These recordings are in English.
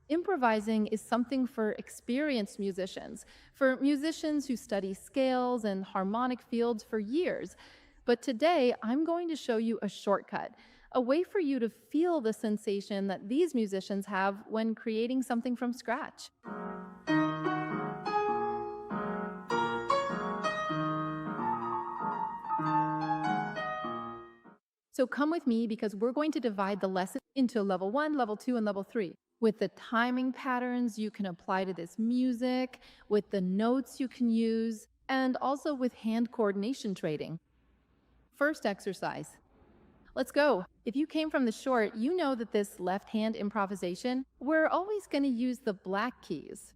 Improvising is something for experienced musicians, for musicians who study scales and harmonic fields for years. But today, I'm going to show you a shortcut, a way for you to feel the sensation that these musicians have when creating something from scratch. So come with me because we're going to divide the lesson into level 1, level 2, and level 3. With the timing patterns you can apply to this music, with the notes you can use, and also with hand coordination training. First exercise. Let's go. If you came from the short, you know that this left hand improvisation, we're always going to use the black keys.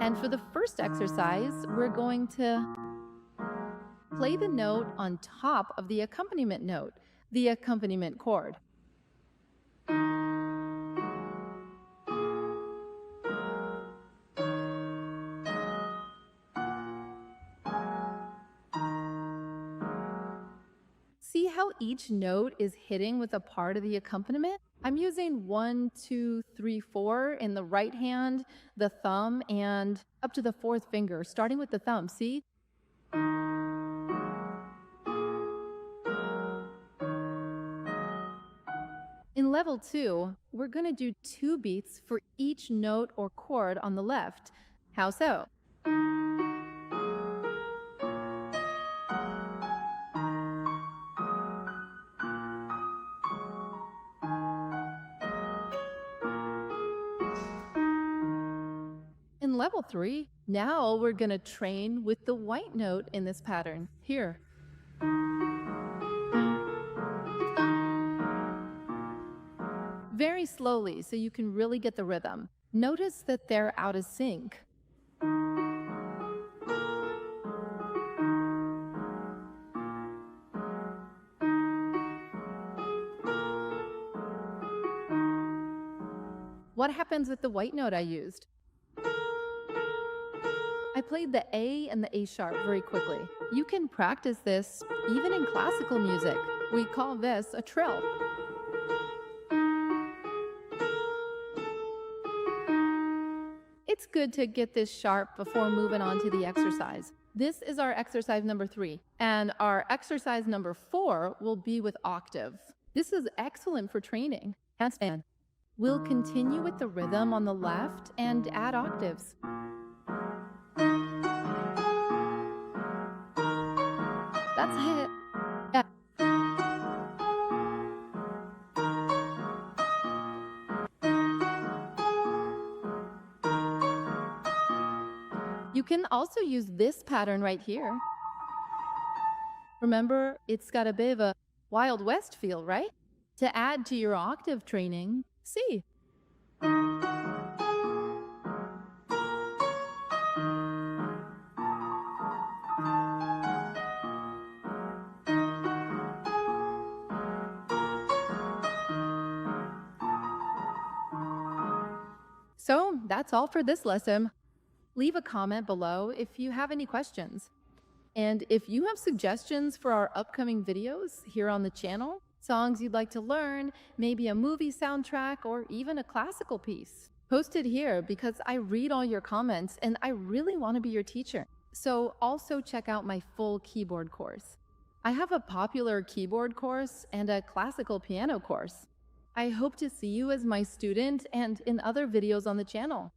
And for the first exercise, we're going to play the note on top of the accompaniment note, the accompaniment chord. See how each note is hitting with a part of the accompaniment? I'm using 1, 2, 3, 4 in the right hand, the thumb, and up to the fourth finger, starting with the thumb. See? In level 2, we're going to do 2 beats for each note or chord on the left. How so? In level 3, now we're going to train with the white note in this pattern. Here. Very slowly so you can really get the rhythm. Notice that they're out of sync. What happens with the white note I used? I played the A and the A sharp very quickly. You can practice this even in classical music. We call this a trill. It's good to get this sharp before moving on to the exercise. This is our exercise number 3, and our exercise number 4 will be with octaves. This is excellent for training. Handstand. We'll continue with the rhythm on the left and add octaves. That's it. Yeah. You can also use this pattern right here. Remember, it's got a bit of a Wild West feel, right? To add to your octave training, C. So that's all for this lesson. Leave a comment below if you have any questions. And if you have suggestions for our upcoming videos here on the channel, songs you'd like to learn, maybe a movie soundtrack, or even a classical piece, post it here because I read all your comments and I really want to be your teacher. So also check out my full keyboard course. I have a popular keyboard course and a classical piano course. I hope to see you as my student and in other videos on the channel.